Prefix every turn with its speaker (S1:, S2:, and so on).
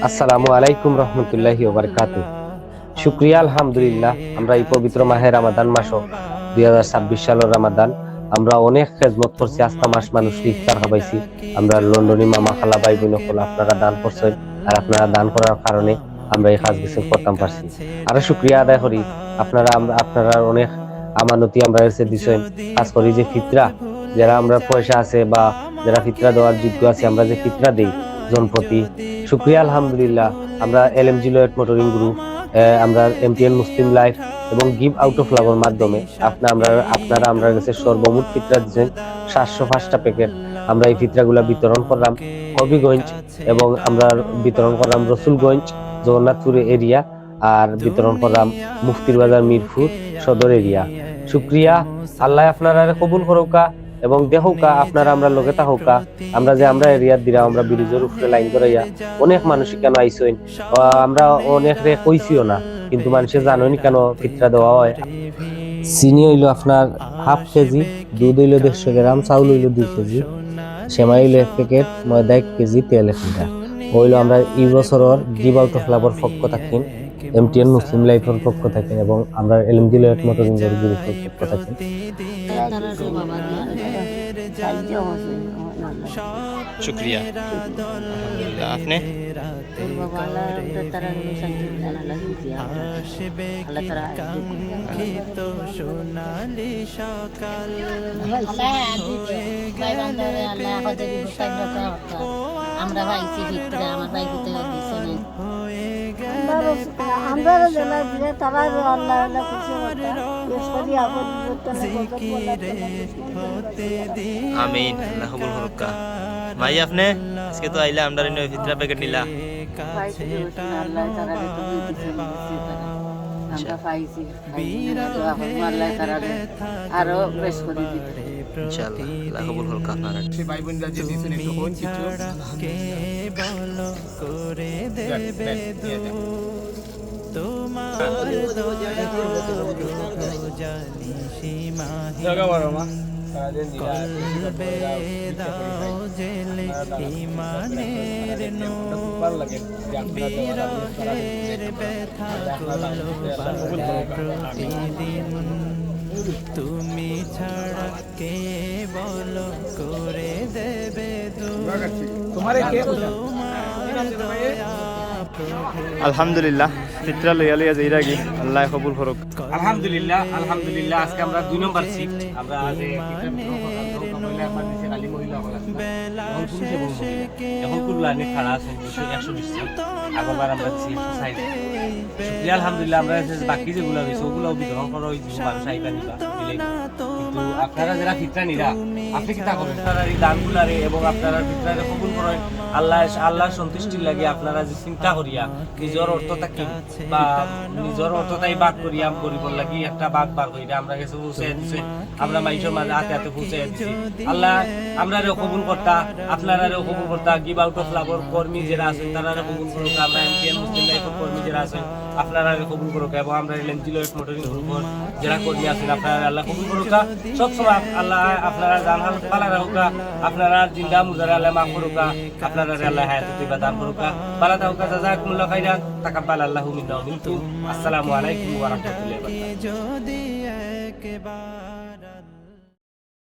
S1: আসসালামু আলাইকুম রহমতুল্লাহি ওয়া বারাকাতুহু। শুকরিয়া আলহামদুলিল্লাহ, আমরা এই পবিত্র মাহে রমাদান মাস 2026 সালের রমাদান আমরা অনেক খেদমত করছি। আস্থা মাস মানুষ ইফতার খাবাইছি। আমরা লন্ডনী মামা খালা ভাই বোন হল আপনারা দান করছেন, আর আপনারা দান করার কারণে আমরা এই কাজ কিছু করতাম পারছি। আরো শুকরিয়া আদায় করি আপনারা অনেক আমানতি আমরা এসে দিছেন। কাজ করি যে ফিতরা, যারা আমরা পয়সা আছে বা যারা ফিতরা দেওয়ার যোগ্য আছে, আমরা যে ফিতরা দেই জনপ্রতি, শুকরিয়া আলহামদুলিল্লাহ। আমরা এলএমজি লয়েট মোটরিং গ্রুপ, আমরা এমটিএন মুসলিম লাইফ এবং গিভ আউট অফ লাভের মাধ্যমে আপনারা আমরা কাছে সর্বমোট ফিতরা দিচ্ছেন 705টা প্যাকেট। আমরা এই ফিতরাগুলা বিতরণ করলাম হবিগঞ্জ এবং আমরা বিতরণ করলাম রসুলগঞ্জ জগন্নাথপুর এরিয়া, আর বিতরণ করলাম মুফতির বাজার মিরপুর সদর এরিয়া। শুকরিয়া, আল্লাহ আপনারা কবুল করুকা এবং দেখুকা আপনারা আমরা লগে থাকুকা। আমরা এরিয়ার দিরা আমরা ব্রিজের উপরে লাইন করাইয়া অনেক মানুষ কেন আইসইন, আমরা অনেক রে কইছিও না, কিন্তু মানুষে জানোনি কেন ফিতরা দেওয়া হয়। চিনি হইল আপনার হাফ কেজি, দুধ হইল 150 গ্রাম, চাউল হইল 2 কেজি, সেমাই হইল 1 প্যাকেট, ময়দা 1 কেজি, তেল 1 লিটার। হইল আমরা এই বছরের গিভ আউট অফ লাভের পক্ষ থাকেন, এমটিএন মুসলিম লাইফের পক্ষ থাকে এবং আমরা এলএমজি লয়েট মোটরিং গ্রুপের পক্ষ থাকে।
S2: শুক্রিয়া আলহামদুলিল্লাহ। আপনি
S3: আমরা ভাইছি ভিতরে আমার ভাই ভিতরে দিছে না
S4: আমরা জেলা দিয়ে তারা আল্লাহ আল্লাহ খুশি হতা ঈশ্বরী আপদ
S2: আমিন, আল্লাহ কবুল করুক। ভাই আপনি আজকে তো আইলা আমরা নয় ফিতরা প্যাকেট নিলা,
S3: ভাইছি আল্লাহ তারা তো দিছে আমরা ভাইছি আল্লাহ তারা আরো বেশ করে দিবে
S2: ইনশাআল্লাহ। আল্লাহ কবুল করুক আপনারা।
S5: ভাই বোনরা যে দিছেন একটু কোন কিছু করে দেবে তোমার জানি সীমা জায়গা বড় মা কলবে দাও জেলে ইমানের নূর বিরহের ব্যথা গুলো বাঁধে প্রতিদিন তুমি ছাড়া কে বলো করে দেবে তোমার
S2: আলহামদুলিল্লাহ, ফিতরা লইয়া লইয়া যাইরা কি আল্লাহ কবুল করুক।
S5: আলহামদুলিল্লাহ আলহামদুলিল্লাহ। আজকে আমরা 2 নম্বর শিফট আমরা আজ এখন কুরবানি খাড়া আছে 120 আগরবার আমরা দিচ্ছি 160। শুকরিয়া আলহামদুলিল্লাহ। আমরা বাকি যেগুলো হয়েছে ওগুলো বিতরণ করা হয়েছে, মানুষ আইবা নিবা কিন্তু আপনারা যারা ফিতরা নিরা আপনি কি তা করেন আপনারা এই দানগুলারে এবং আপনারা ফিতরারে কবুল করেন আল্লাহর সন্তুষ্টির লাগে। আপনারা যে চিন্তা করিয়া নিজের অর্থটা কি বা নিজের অর্থটাই বাদ করিয়া গরিবর লাগি একটা বাদ বার করিয়া আমরা কাছে পৌঁছে দিচ্ছি, আমরা মানুষের মাঝে হাতে হাতে পৌঁছে দিচ্ছি। আল্লাহ আমরা কবুল করতা, আপনারা কবুল করতা। গিভ আউট অফ লাভের কর্মী যারা আছেন তারা কবুল করুক, আমরা এমটিএন মুসলিম লাইফের কর্মী যারা আছেন আপনারা কবুল করুক, এবং আমরা এলএমজি লয়েট মোটরিং গ্রুপের যারা কর্মী আছেন আপনারা আল্লাহ কবুল করুক। সবসময় আল্লাহ আপনারা জান হাল পালা রাখুক, আপনারা জিন্দা মুজারে আল্লাহ মাফ করুক, আপনারা আল্লাহ হায়াত দিবা দান করুক। বালা থাকুক, জাযাকুমুল্লাহু খাইরান, তাকাব্বাল আল্লাহু মিন্না ওয়া মিনকুম। আসসালামু আলাইকুম ওয়া রাহমাতুল্লাহি ওয়া বারাকাতুহু।